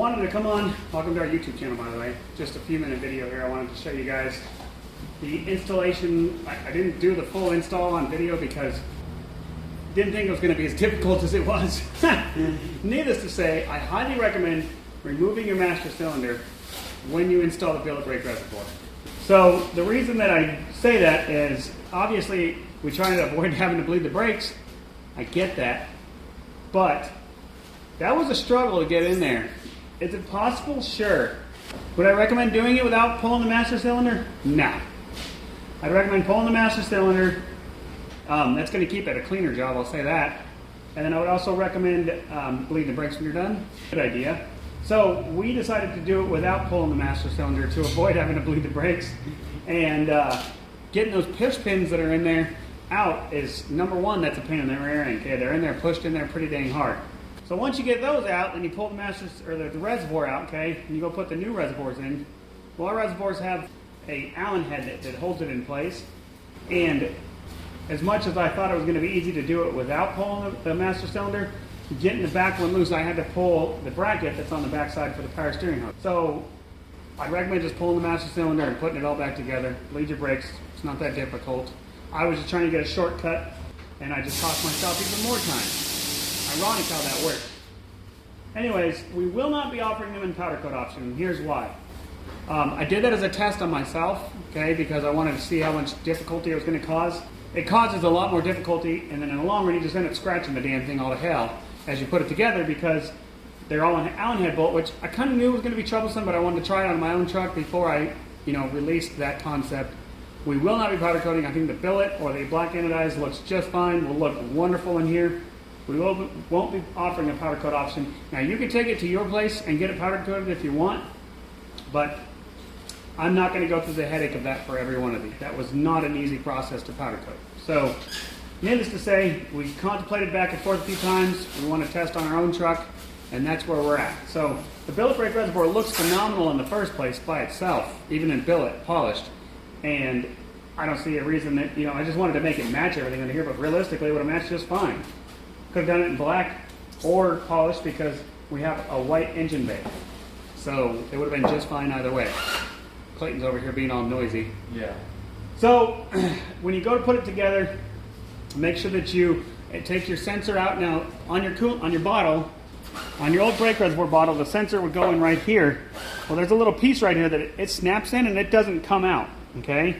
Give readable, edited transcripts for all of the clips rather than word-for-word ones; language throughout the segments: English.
wanted to come on, welcome to our YouTube channel by the way, just a few minute video here. I wanted to show you guys the installation. I didn't do the full install on video because didn't think it was going to be as difficult as it was. Needless to say, I highly recommend removing your master cylinder when you install the billet brake reservoir. So the reason that I say that is obviously we try to avoid having to bleed the brakes. I get that, but that was a struggle to get in there. Is it possible? Sure. Would I recommend doing it without pulling the master cylinder? No. I'd recommend pulling the master cylinder. That's going to keep it a cleaner job, I'll say that. And then I would also recommend bleeding the brakes when you're done. Good idea. So we decided to do it without pulling the master cylinder to avoid having to bleed the brakes. And getting those push pins that are in there out is number one, that's a pain in the rear end. Okay, they're in there, pushed in there pretty dang hard. So once you get those out, then you pull the master or the reservoir out, okay, and you go put the new reservoirs in. Well, our reservoirs have a Allen head that holds it in place. And as much as I thought it was going to be easy to do it without pulling the master cylinder, getting the back one loose, I had to pull the bracket that's on the back side for the power steering hook. So I recommend just pulling the master cylinder and putting it all back together. Bleed your brakes. It's not that difficult. I was just trying to get a shortcut, and I just cost myself even more time. Ironic how that works. Anyways, we will not be offering them in powder coat option, and here's why. I did that as a test on myself, okay, because I wanted to see how much difficulty it was going to cause. It causes a lot more difficulty, and then in the long run, you just end up scratching the damn thing all to hell as you put it together because they're all an Allen head bolt, which I kind of knew was going to be troublesome, but I wanted to try it on my own truck before I, released that concept. We will not be powder coating. I think the billet or the black anodized looks just fine. Will look wonderful in here. We won't be offering a powder coat option. Now you can take it to your place and get it powder coated if you want, but I'm not going to go through the headache of that for every one of these. That was not an easy process to powder coat. So, needless to say, we contemplated back and forth a few times. We want to test on our own truck, and that's where we're at. So, the billet brake reservoir looks phenomenal in the first place by itself, even in billet, polished. And I don't see a reason that, I just wanted to make it match everything in here, but realistically it would have matched just fine. Could have done it in black or polished because we have a white engine bay. So it would have been just fine either way. Clayton's over here being all noisy. Yeah. So when you go to put it together, make sure that you take your sensor out. Now on your bottle, on your old brake reservoir bottle, the sensor would go in right here. Well, there's a little piece right here that it snaps in and it doesn't come out, okay?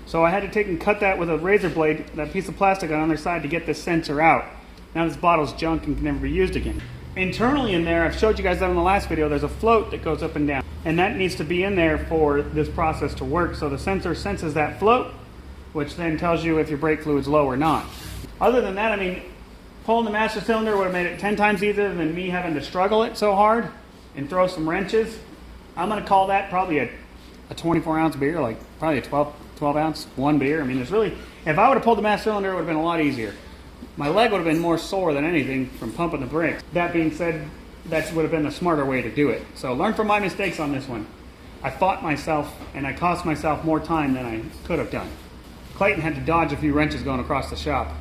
So I had to take and cut that with a razor blade, that piece of plastic on the other side to get this sensor out. Now this bottle's junk and can never be used again. Internally in there, I've showed you guys that in the last video, there's a float that goes up and down. And that needs to be in there for this process to work. So the sensor senses that float, which then tells you if your brake fluid's low or not. Other than that, pulling the master cylinder would have made it 10 times easier than me having to struggle it so hard and throw some wrenches. I'm going to call that probably a 24-ounce beer, like probably a 12 ounce, one beer. There's really, if I would have pulled the master cylinder, it would have been a lot easier. My leg would have been more sore than anything from pumping the brakes. That being said, that would have been the smarter way to do it. So learn from my mistakes on this one. I fought myself and I cost myself more time than I could have done. Clayton had to dodge a few wrenches going across the shop.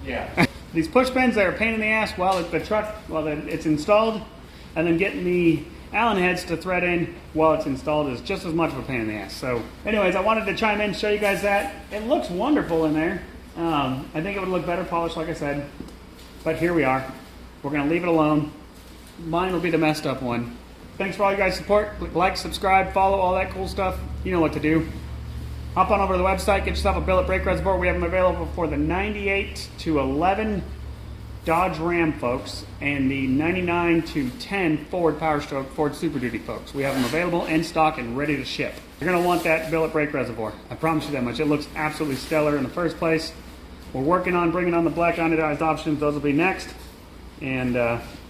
Yeah. These push pins are a pain in the ass while it's installed, and then getting the Allen heads to thread in while it's installed is just as much of a pain in the ass. So anyways, I wanted to chime in and show you guys that. It looks wonderful in there. I think it would look better polished, like I said, but here we are. We're going to leave it alone. Mine will be the messed up one. Thanks for all you guys' support. Like, subscribe, follow, all that cool stuff. You know what to do. Hop on over to the website, get yourself a billet brake reservoir. We have them available for the 98 to 11 Dodge Ram folks and the 99 to 10 Ford Powerstroke Ford Super Duty folks. We have them available in stock and ready to ship. You're going to want that billet brake reservoir. I promise you that much. It looks absolutely stellar in the first place. We're working on bringing on the black anodized options. Those will be next. And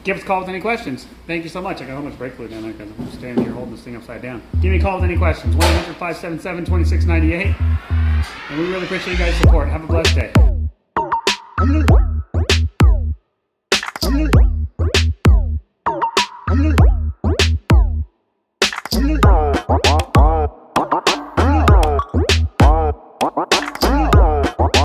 give us a call with any questions. Thank you so much. I got so much brake fluid down there because I'm standing here holding this thing upside down. Give me a call with any questions. 1-800-577-2698. And we really appreciate you guys' support. Have a blessed day.